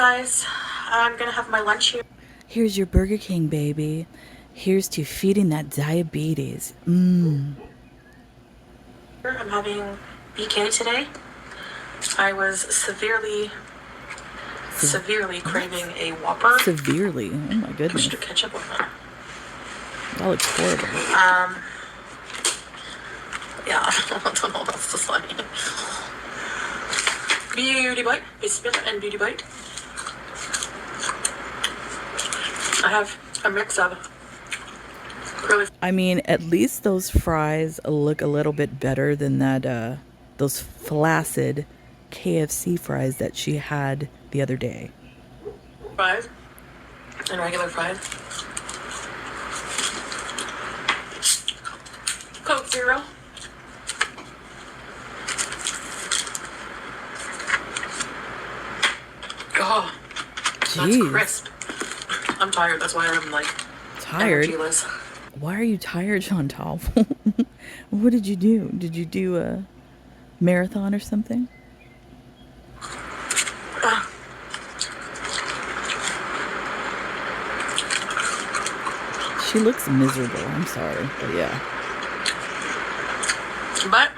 guys, I'm gonna have my lunch here. Here's your Burger King, baby. Here's to feeding that diabetes. I'm having BK today. I was severely craving a Whopper. Severely. Oh my goodness. Extra ketchup on that. That looks horrible. Yeah, I don't know what else to say. Beauty Bite, Biscuit and Beauty Bite. I have a mix of really. I mean, at least those fries look a little bit better than that, those flaccid KFC fries that she had the other day. Fries and regular fries. Coke Zero. Oh, that's Jeez. crisp. I'm tired. That's why I'm like Tired? energyless. Why are you tired, Chantal? What did you do? Did you do a marathon or something? She looks miserable. I'm sorry, but yeah. But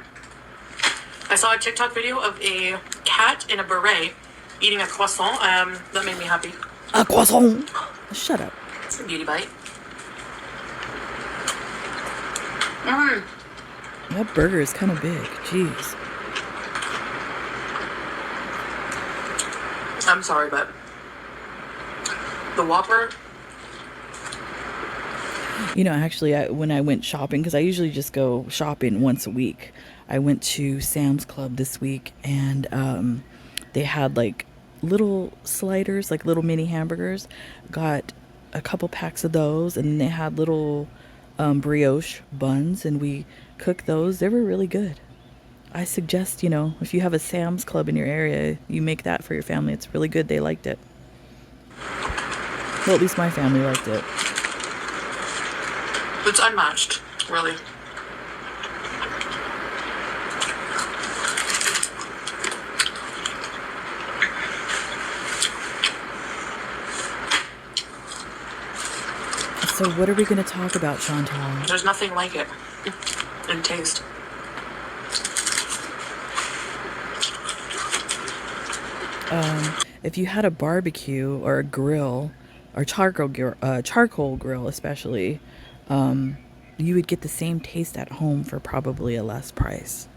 I saw a TikTok video of a cat in a beret eating a croissant. That made me happy. A croissant. Shut up. It's a Beauty Bite. That burger is kind of big. Jeez. I'm sorry, but the Whopper. You know, actually, when I went shopping, because I usually just go shopping once a week, I went to Sam's Club this week, and they had like little sliders, like little mini hamburgers. Got a couple packs of those, and they had little brioche buns, and we cooked those. They were really good. I suggest, you know, if you have a Sam's Club in your area, you make that for your family. It's really good. They liked it. Well, at least my family liked it. It's unmatched, really. So what are we going to talk about, Chantal? There's nothing like it in taste. If you had a barbecue or a grill or charcoal grill especially, you would get the same taste at home for probably a less price.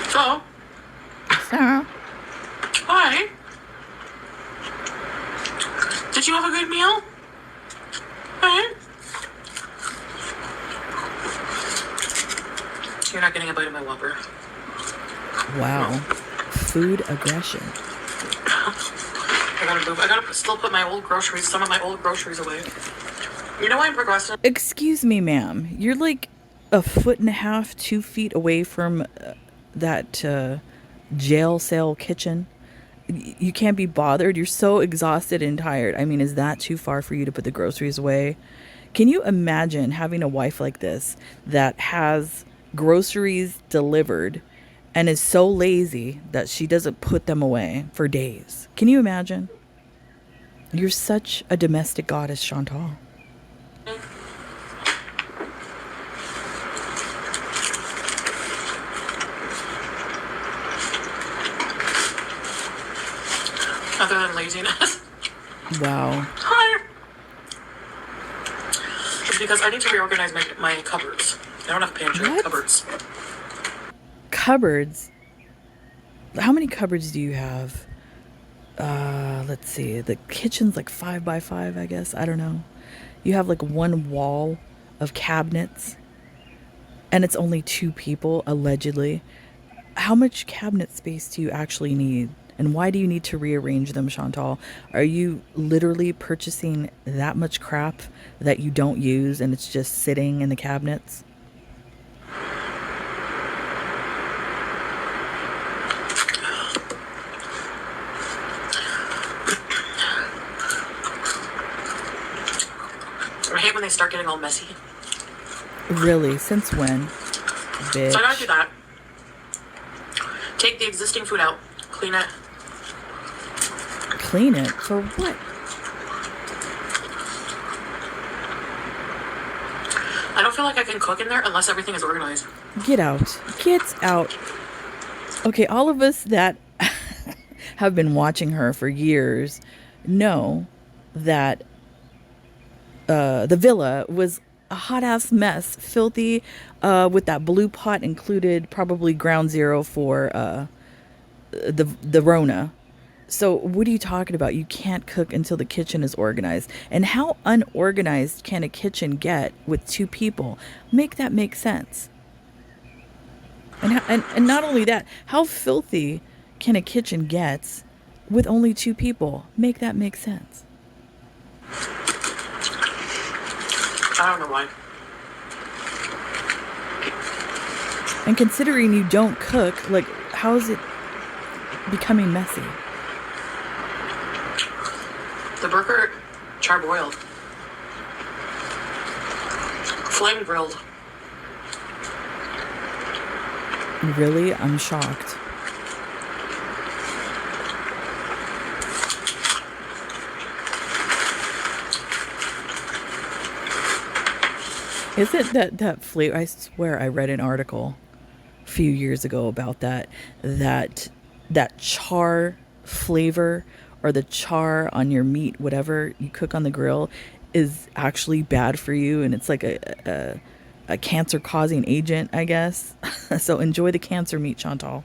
So, Sarah? hi. Did you have a good meal? Hi. You're not getting a bite of my Whopper. Wow. Food aggression. I gotta still put some of my old groceries away. You know why I'm progressive? Excuse me, ma'am. You're like a foot and a half, 2 feet away from that jail cell kitchen. You can't be bothered. You're so exhausted and tired. I mean, is that too far for you to put the groceries away? Can you imagine having a wife like this that has groceries delivered and is so lazy that she doesn't put them away for days? Can you imagine? You're such a domestic goddess, Chantal. Other than laziness. Wow. Hi. It's because I need to reorganize my cupboards. I don't have pantry What? cupboards. Cupboards? How many cupboards do you have? Let's see. The kitchen's like 5 by 5, I guess. I don't know. You have like one wall of cabinets, and it's only 2 people, allegedly. How much cabinet space do you actually need? And why do you need to rearrange them, Chantal? Are you literally purchasing that much crap that you don't use and it's just sitting in the cabinets? I hate when they start getting all messy. Really? Since when? So I gotta do Bitch. that. Take the existing food out, clean it. Clean it? For what? I don't feel like I can cook in there unless everything is organized. Get out. Get out. Okay, all of us that have been watching her for years know that the villa was a hot ass mess, filthy, with that blue pot included, probably ground zero for the Rona. So what are you talking about? You can't cook until the kitchen is organized. And how unorganized can a kitchen get with two people? Make that make sense. And not only that, how filthy can a kitchen get with only two people? Make that make sense. I don't know why. And considering you don't cook, like, how is it becoming messy? The burger charbroiled. Flame grilled. Really? I'm shocked. Isn't that flavor? I swear I read an article a few years ago about that char flavor, or the char on your meat, whatever you cook on the grill, is actually bad for you, and it's like a cancer causing agent, I guess. So enjoy the cancer meat, Chantal.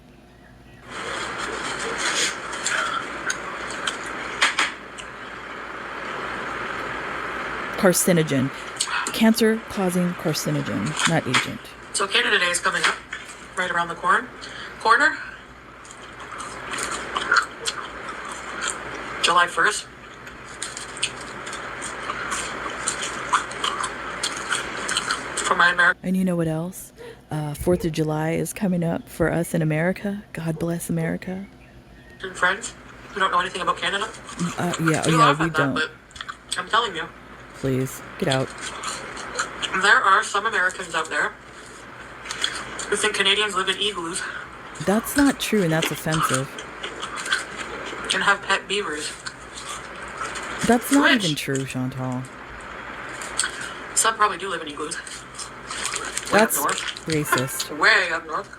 Carcinogen. Cancer causing carcinogen, not agent. So Canada Day is coming up, right around the corner. July 1st. For my American And you know what else? 4th of July is coming up for us in America. God bless America. friends who don't know anything about Canada. You Yeah, laugh we at that, don't. but I'm telling you, Please, get out. there are some Americans out there who think Canadians live in igloos That's not true, and that's offensive. and have pet beavers. That's not Which? even true, Chantal. Some probably do live in igloos. Way up That's north. racist. Way up north.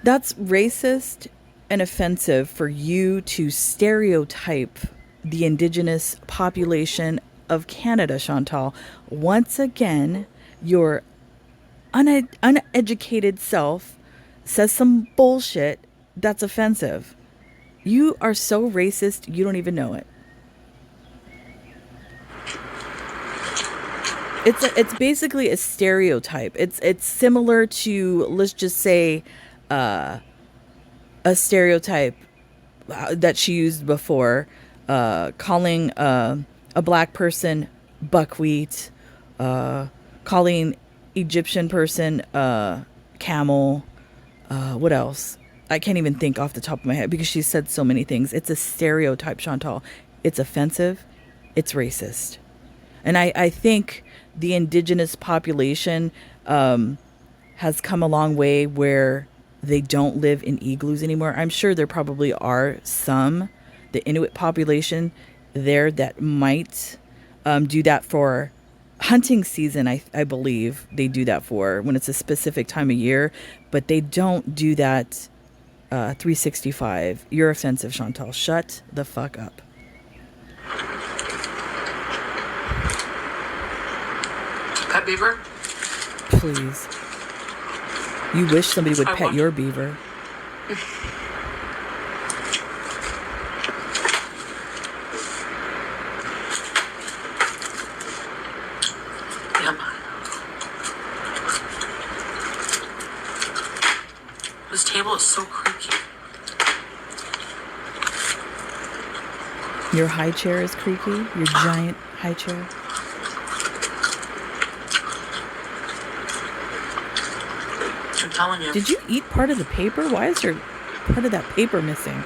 That's racist and offensive for you to stereotype the indigenous population of Canada, Chantal. Once again, your uneducated self says some bullshit that's offensive. You are so racist, you don't even know it. It's basically a stereotype. It's similar to, let's just say, a stereotype that she used before, calling a black person buckwheat, calling Egyptian person camel. What else? I can't even think off the top of my head because she said so many things. It's a stereotype, Chantal. It's offensive. It's racist. And I think the indigenous population has come a long way where they don't live in igloos anymore. I'm sure there probably are some, the Inuit population there, that might do that for hunting season. I believe they do that for when it's a specific time of year, but they don't do that 365. You're offensive, Chantal. Shut the fuck up. Pet beaver? Please. You wish somebody would I pet want- your beaver. Yum. This table is so creaky. Your high chair is creaky. Your giant high chair. I'm telling you. Did you eat part of the paper? Why is your part of that paper missing?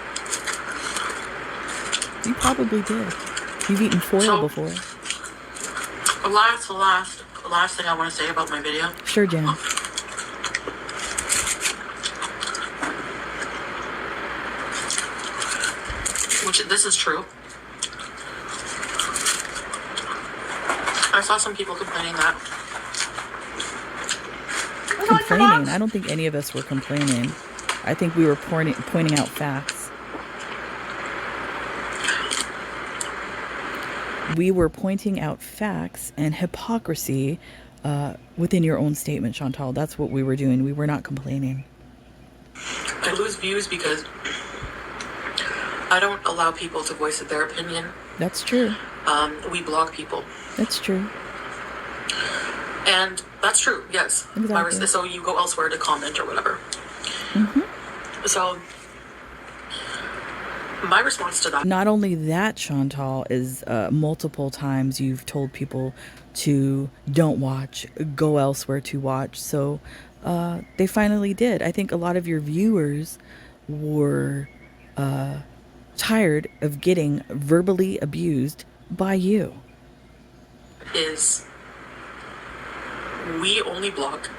You probably did. You've eaten foil So- before. Alas, last thing I want to say about my video, Sure, Jen. which this is true. I saw some people complaining that. Complaining. I don't think any of us were complaining. I think we were pointing out facts. We were pointing out facts and hypocrisy within your own statement, Chantal. That's what we were doing. We were not complaining. I lose views because I don't allow people to voice their opinion. That's true. We block people. That's true. And that's true, yes. Exactly. So you go elsewhere to comment or whatever. Mm-hmm. So my response to that. Not only that, Chantal, is multiple times you've told people to don't watch, go elsewhere to watch. So they finally did. I think a lot of your viewers were tired of getting verbally abused by you. Is we only block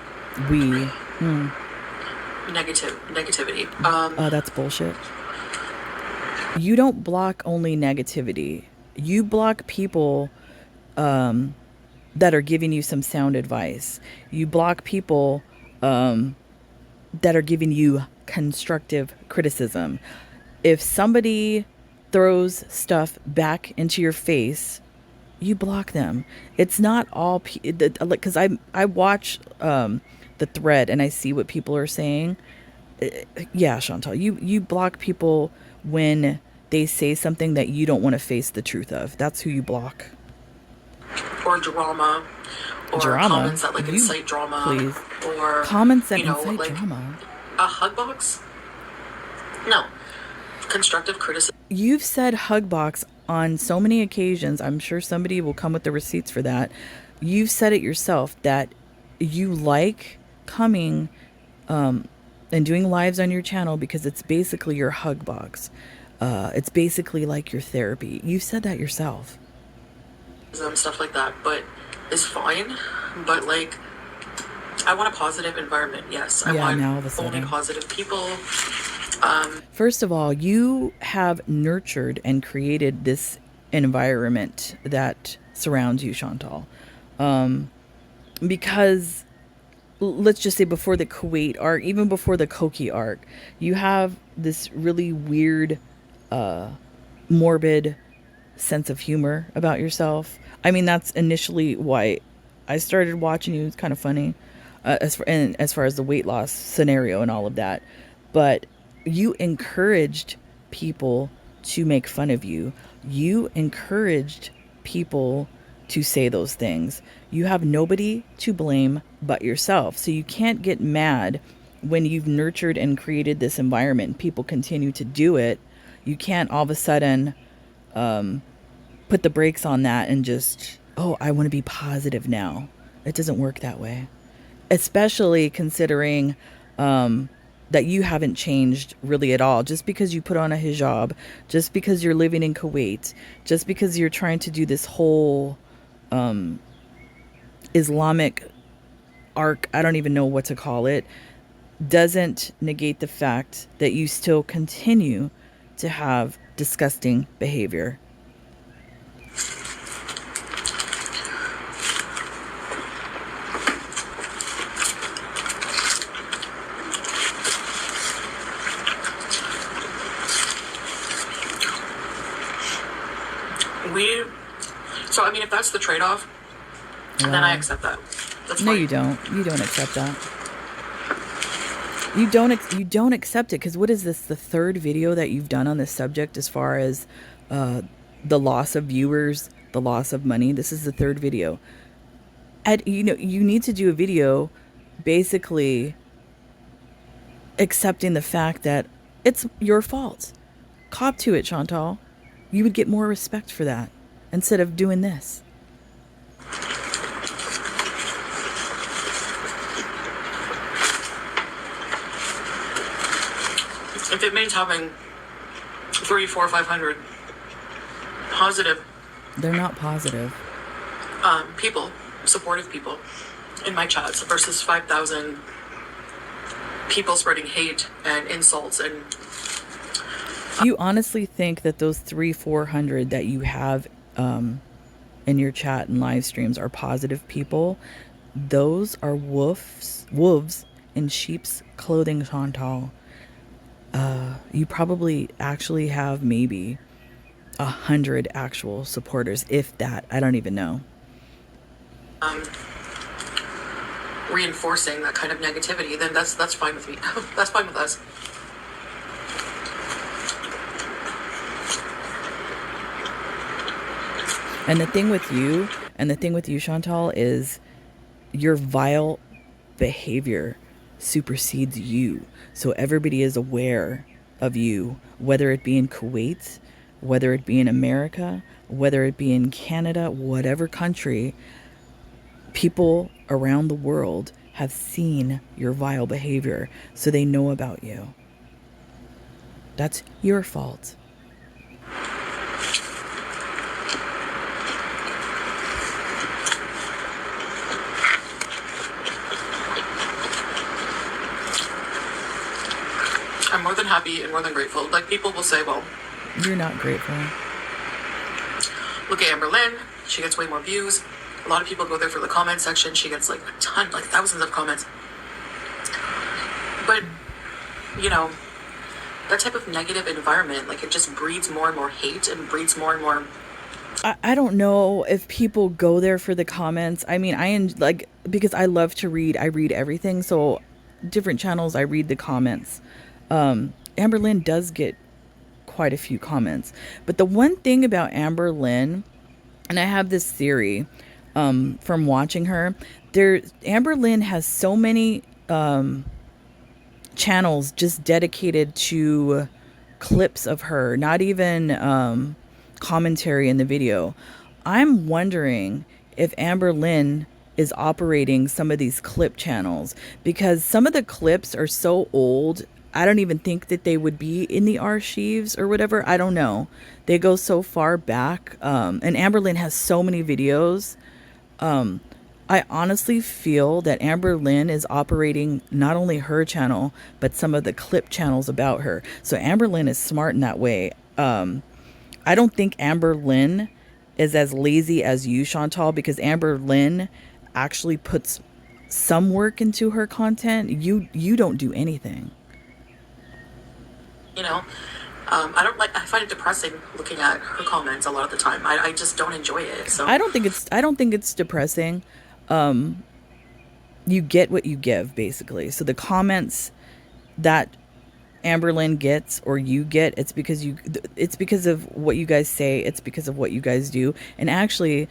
negativity. That's bullshit. You don't block only negativity. You block people that are giving you some sound advice. You block people that are giving you constructive criticism. If somebody throws stuff back into your face, you block them. It's not all because I watch the thread and I see what people are saying. Yeah, Chantal, you block people when they say something that you don't want to face the truth of. That's who you block. Or drama. Or comments that incite drama. Please. Or comments that incite drama. A hug box? No. Constructive criticism. You've said hug box on so many occasions. I'm sure somebody will come with the receipts for that. You've said it yourself that you like coming and doing lives on your channel because it's basically your hug box. It's basically like your therapy. You've said that yourself. Stuff like that, but it's fine. But I want a positive environment. Yes, I want only positive people. First of all, you have nurtured and created this environment that surrounds you, Chantal. Because let's just say before the Kuwait arc, even before the Koki arc, you have this really weird, morbid sense of humor about yourself. I mean, that's initially why I started watching you. It's kind of funny, as far as the weight loss scenario and all of that. But you encouraged people to make fun of you. You encouraged people to say those things. You have nobody to blame but yourself. So you can't get mad when you've nurtured and created this environment and people continue to do it. You can't all of a sudden put the brakes on that and just, I want to be positive now. It doesn't work that way. Especially considering that you haven't changed really at all. Just because you put on a hijab, just because you're living in Kuwait, just because you're trying to do this whole Islamic arc, I don't even know what to call it, doesn't negate the fact that you still continue to have disgusting behavior. If that's the trade-off, then I accept that. That's no, fine. you don't. You don't accept that. You don't accept it because what is this? The third video that you've done on this subject, as far as the loss of viewers, the loss of money. This is the third video. And you need to do a video, basically accepting the fact that it's your fault. Cop to it, Chantal. You would get more respect for that instead of doing this. If it means having 300, 400, 500 positive, they're not positive. People supportive people in my chats versus 5,000 people spreading hate and insults. And you honestly think that those 300-400 that you have in your chat and live streams are positive people? Those are wolves in sheep's clothing, Chantal. You probably actually have maybe 100 actual supporters, if that. I don't even know. Reinforcing that kind of negativity, then that's fine with me. That's fine with us. And the thing with you, Chantal, is your vile behavior supersedes you. So everybody is aware of you, whether it be in Kuwait, whether it be in America, whether it be in Canada, whatever country, people around the world have seen your vile behavior, so they know about you. That's your fault. I'm more than happy and more than grateful. Like, people will say, well, you're not grateful. Look at Amber Lynn. She gets way more views. A lot of people go there for the comment section. She gets like a ton, like thousands of comments. But, you know, that type of negative environment, like, it just breeds more and more hate and breeds more and more. I don't know if people go there for the comments. I mean, because I love to read. I read everything. So different channels, I read the comments. Amber Lynn does get quite a few comments. But the one thing about Amber Lynn, and I have this theory from watching her, Amber Lynn has so many channels just dedicated to clips of her, not even commentary in the video. I'm wondering if Amber Lynn is operating some of these clip channels, because some of the clips are so old. I don't even think that they would be in the archives or whatever. I don't know. They go so far back. And Amber Lynn has so many videos. I honestly feel that Amber Lynn is operating not only her channel, but some of the clip channels about her. So Amber Lynn is smart in that way. I don't think Amber Lynn is as lazy as you, Chantal, because Amber Lynn actually puts some work into her content. You don't do anything. You know, I find it depressing looking at her comments a lot of the time. I just don't enjoy it. So I don't think it's depressing. You get what you give, basically. So the comments that Amber Lynn gets, or you get, it's because of what you guys say. It's because of what you guys do. And actually,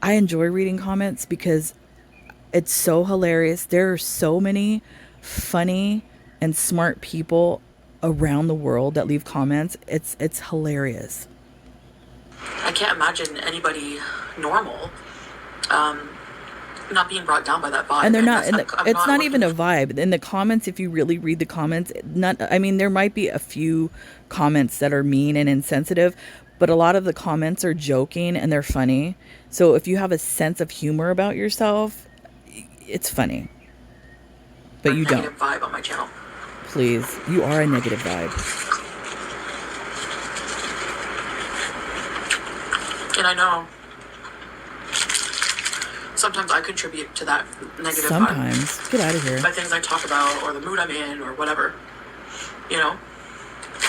I enjoy reading comments because it's so hilarious. There are so many funny and smart people around the world that leave comments. It's hilarious. I can't imagine anybody normal not being brought down by that vibe. And they're not. It's not even a vibe. In the comments, if you really read the comments, there might be a few comments that are mean and insensitive, but a lot of the comments are joking and they're funny. So if you have a sense of humor about yourself, it's funny. But you don't. Negative vibe on my channel. Please, you are a negative vibe. And I know sometimes I contribute to that negative Sometimes. vibe. Get out of here. By things I talk about or the mood I'm in or whatever. You know?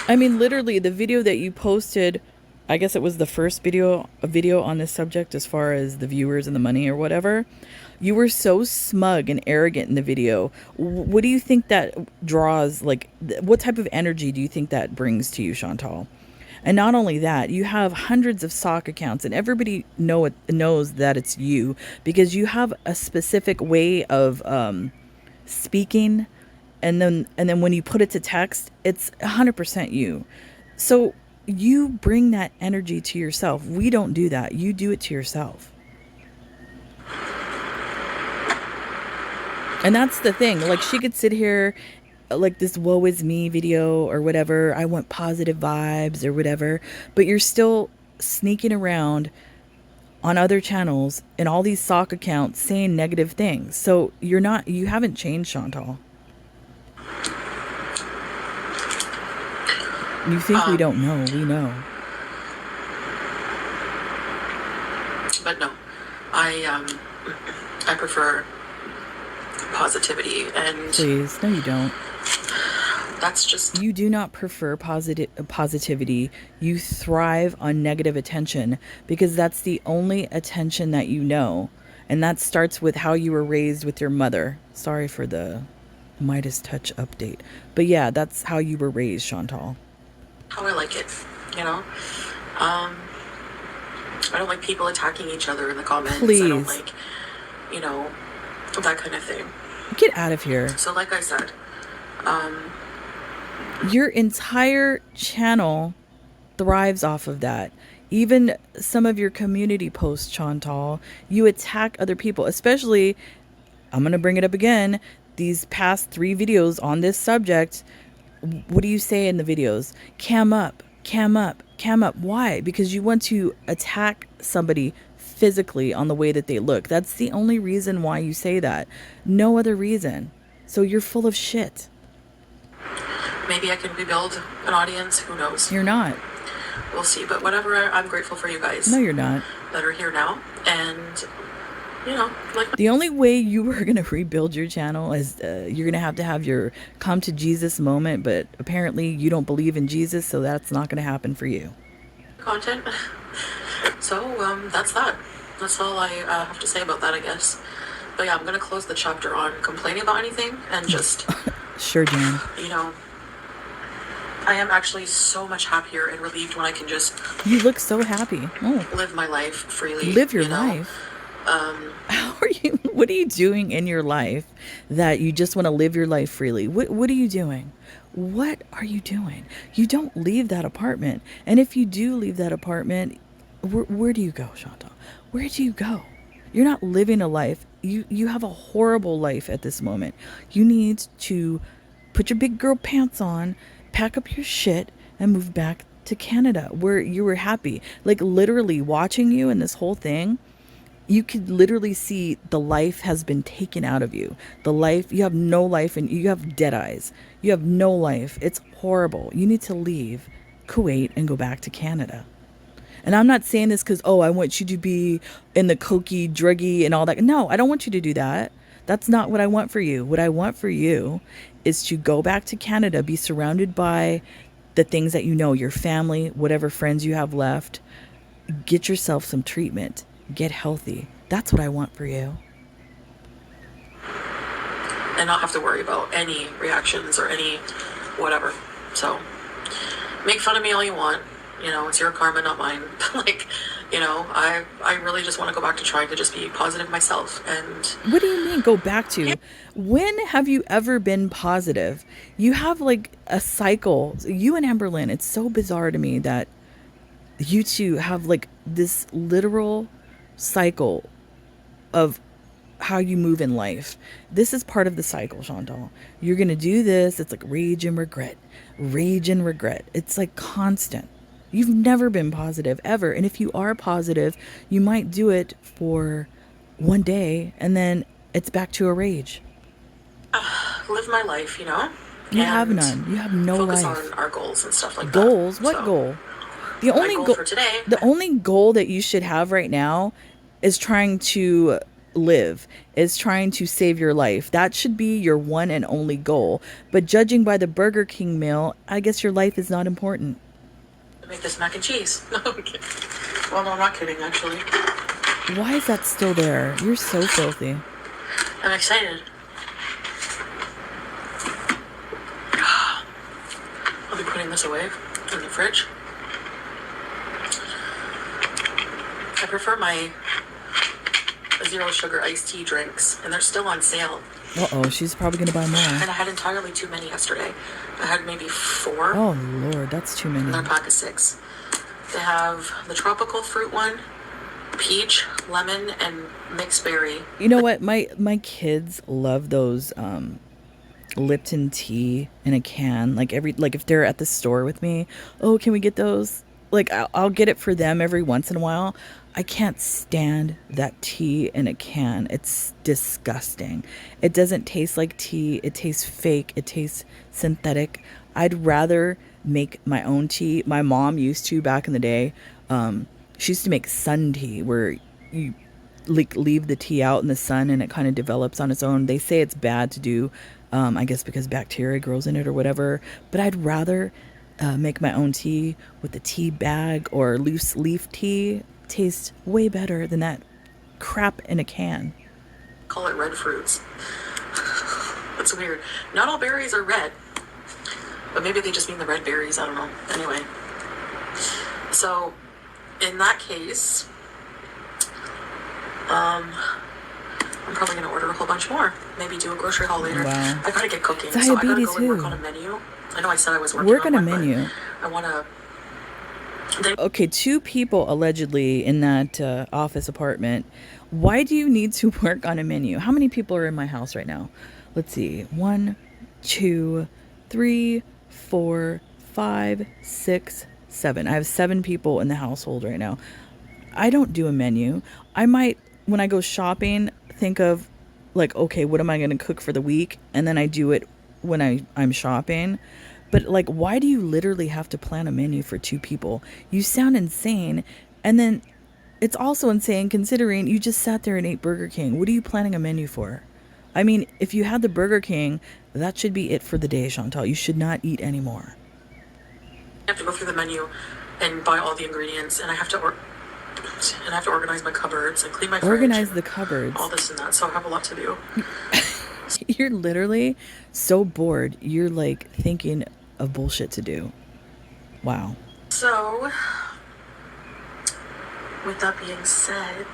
I mean, literally, the video that you posted, I guess it was the first video on this subject as far as the viewers and the money or whatever. You were so smug and arrogant in the video. What do you think that draws, like, what type of energy do you think that brings to you, Chantal? And not only that, you have hundreds of sock accounts, and everybody knows that it's you, because you have a specific way of speaking, and then when you put it to text, it's 100% you. So you bring that energy to yourself. We don't do that. You do it to yourself. And that's the thing. Like, she could sit here like this woe is me video or whatever. I want positive vibes or whatever. But you're still sneaking around on other channels and all these sock accounts saying negative things. So you haven't changed, Chantal. You think we don't know? We know. But no, I prefer positivity, and please, no, you don't. That's just... You do not prefer positivity. You thrive on negative attention because that's the only attention that you know. And that starts with how you were raised with your mother. Sorry for the Midas Touch update. But yeah, that's how you were raised, Chantal. How I like it, you know? I don't like people attacking each other in the comments. Please. I don't like, you know, that kind of thing. Get out of here. So like I said, your entire channel thrives off of that. Even some of your community posts, Chantal, you attack other people, especially, I'm going to bring it up again, these past 3 videos on this subject. What do you say in the videos? Cam up, cam up, cam up. Why? Because you want to attack somebody physically on the way that they look. That's the only reason why you say that. No other reason. So you're full of shit. Maybe I can rebuild an audience. Who knows? You're not. We'll see. But whatever, I'm grateful for you guys. No, you're not. That are here now. And, you know, like... The only way you were going to rebuild your channel is you're going to have your come to Jesus moment. But apparently you don't believe in Jesus. So that's not going to happen for you. Content. So, that's that. That's all I have to say about that, I guess. But yeah, I'm going to close the chapter on complaining about anything and just... Sure, Jan. You know, I am actually so much happier and relieved when I can just... You look so happy. Oh. Live my life freely. Live your life? How are you... What are you doing in your life that you just want to live your life freely? What are you doing? What are you doing? You don't leave that apartment. And if you do leave that apartment, where do you go, Chantal? Where do you go? You're not living a life. You have a horrible life at this moment. You need to put your big girl pants on, pack up your shit, and move back to Canada where you were happy. Like literally watching you in this whole thing, you could literally see the life has been taken out of you. The life, you have no life and you have dead eyes. You have no life. It's horrible. You need to leave Kuwait and go back to Canada. And I'm not saying this because, I want you to be in the cokey, druggy and all that. No, I don't want you to do that. That's not what I want for you. What I want for you is to go back to Canada, be surrounded by the things that you know, your family, whatever friends you have left. Get yourself some treatment. Get healthy. That's what I want for you. And not have to worry about any reactions or any whatever. So, make fun of me all you want. You know, it's your karma, not mine. Like, you know, I really just want to go back to trying to just be positive myself. And what do you mean go back to? Yeah. When have you ever been positive? You have like a cycle. You and Amberlynn, it's so bizarre to me that you two have like this literal cycle of how you move in life. This is part of the cycle, Chantal. You're going to do this. It's like rage and regret. Rage and regret. It's like constant. You've never been positive ever. And if you are positive, you might do it for one day and then it's back to a rage. Live my life, you know? You have none. You have no focus life. Focus on our goals and stuff like goals? That. What so, goal? The only goal for today. The only goal that you should have right now is trying to live, is trying to save your life. That should be your one and only goal. But judging by the Burger King meal, I guess your life is not important. Make this mac and cheese. No, I'm kidding. Well, no, I'm not kidding, actually. Why is that still there? You're so filthy. I'm excited. I'll be putting this away in the fridge. I prefer my zero sugar iced tea drinks, and they're still on sale. Uh-oh, she's probably going to buy more. And I had entirely too many yesterday. I had maybe 4. Oh, Lord, that's too many. And they're a pack of 6. They have the tropical fruit one, peach, lemon, and mixed berry. You know what? My kids love those Lipton tea in a can. Like if they're at the store with me, can we get those? like I'll get it for them every once in a while. I can't stand that tea in a can. It's disgusting. It doesn't taste like tea. It tastes fake. It tastes synthetic. I'd rather make my own tea. My mom used to back in the day. She used to make sun tea where you like leave the tea out in the sun and it kind of develops on its own. They say it's bad to do, I guess because bacteria grows in it or whatever. But I'd rather make my own tea with the tea bag or loose leaf tea. Tastes way better than that crap in a can. Call it red fruits. That's weird. Not all berries are red, but maybe they just mean the red berries. I don't know. Anyway, so in that case, I'm probably gonna order a whole bunch more. Maybe do a grocery haul later. Wow. I gotta get cooking, Diabetes so I gotta go and work too. on a menu. I know I said I was working Work on on a one, menu. but I wanna. Okay, two people allegedly in that office apartment. Why do you need to work on a menu? How many people are in my house right now? Let's see. 1, 2, 3, 4, 5, 6, 7. I have 7 people in the household right now. I don't do a menu. I might, when I go shopping, think of like, okay, what am I going to cook for the week? And then I do it when I'm shopping. But like, why do you literally have to plan a menu for 2 people? You sound insane. And then it's also insane considering you just sat there and ate Burger King. What are you planning a menu for? I mean, if you had the Burger King, that should be it for the day, Chantal. You should not eat anymore. I have to go through the menu and buy all the ingredients, and I have to organize my cupboards and clean my fridge Organize and the cupboards. all this and that. So I have a lot to do. You're literally so bored. You're like thinking of bullshit to do. Wow. So, with that being said,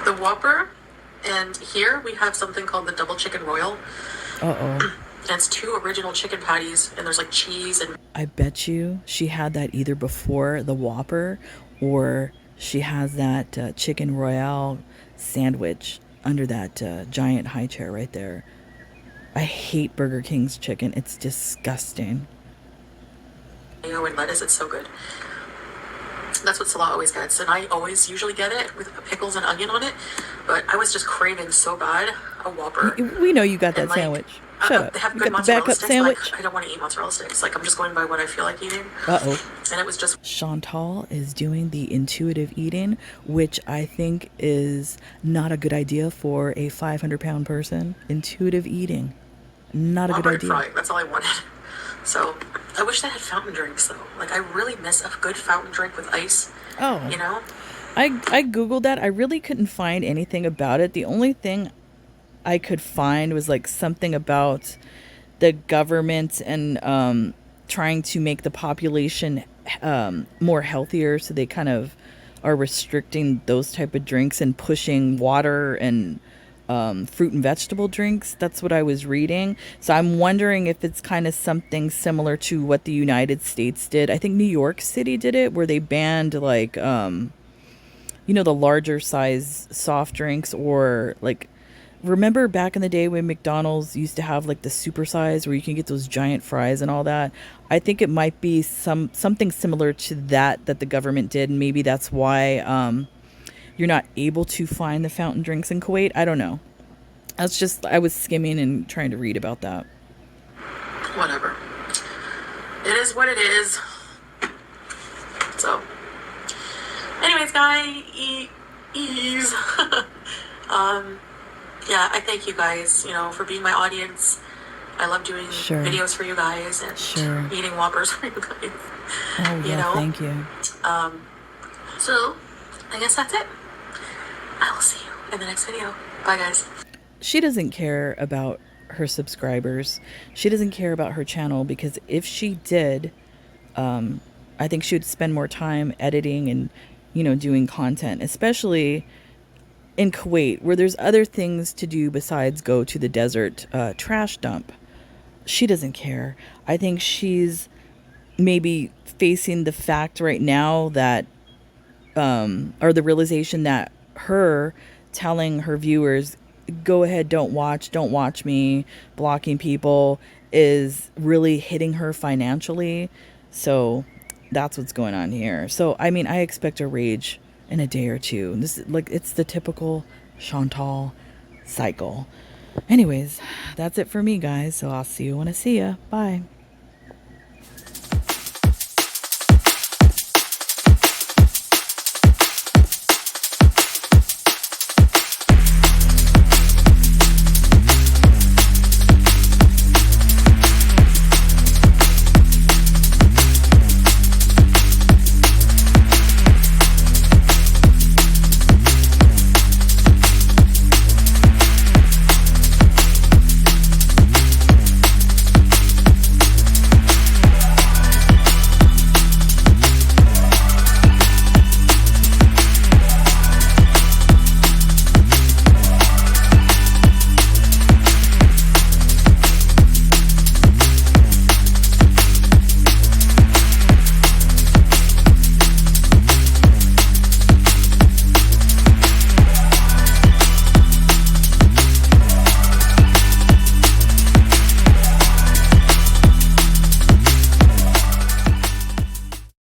the Whopper, and here we have something called the Double Chicken Royal. Uh-oh. And it's 2 original chicken patties, and there's like cheese and. I bet you she had that either before the Whopper or she has that chicken royale sandwich under that giant high chair right there. I hate Burger King's chicken. It's disgusting. Mayo and lettuce. It's so good. That's what Salah always gets, and I always usually get it with pickles and onion on it. But I was just craving so bad a Whopper. We know you got that And, like, sandwich. Shut up. They have You good got the mozzarella backup sticks. sandwich? Like, I don't want to eat mozzarella sticks. Like, I'm just going by what I feel like eating. Uh-oh. And it was just. Chantal is doing the intuitive eating, which I think is not a good idea for a 500-pound person. Intuitive eating. Not a good Whopper and idea. frying. That's all I wanted. So, I wish they had fountain drinks, though. Like, I really miss a good fountain drink with ice. Oh. You know? I Googled that. I really couldn't find anything about it. The only thing I could find was like something about the government and trying to make the population more healthier. So they kind of are restricting those type of drinks and pushing water and fruit and vegetable drinks. That's what I was reading. So I'm wondering if it's kind of something similar to what the United States did. I think New York City did it, where they banned like, the larger size soft drinks, or like, remember back in the day when McDonald's used to have like the super size where you can get those giant fries and all that? I think it might be something similar to that the government did. And maybe that's why you're not able to find the fountain drinks in Kuwait. I don't know. I was skimming and trying to read about that. Whatever. It is what it is. So, anyways, guys, ease. Yeah, I thank you guys, for being my audience. I love doing videos for you guys and eating Whoppers for you guys. Oh, yeah, thank you. So, I guess that's it. I will see you in the next video. Bye, guys. She doesn't care about her subscribers. She doesn't care about her channel, because if she did, I think she would spend more time editing and, doing content, especially in Kuwait, where there's other things to do besides go to the desert trash dump. She doesn't care. I think she's maybe facing the fact right now that, or the realization that her telling her viewers, go ahead, don't watch me, blocking people, is really hitting her financially. So that's what's going on here. So I mean, I expect a rage in a day or two. This is like, it's the typical Chantal cycle. Anyways, that's it for me, guys. So I'll see you when I see ya. Bye.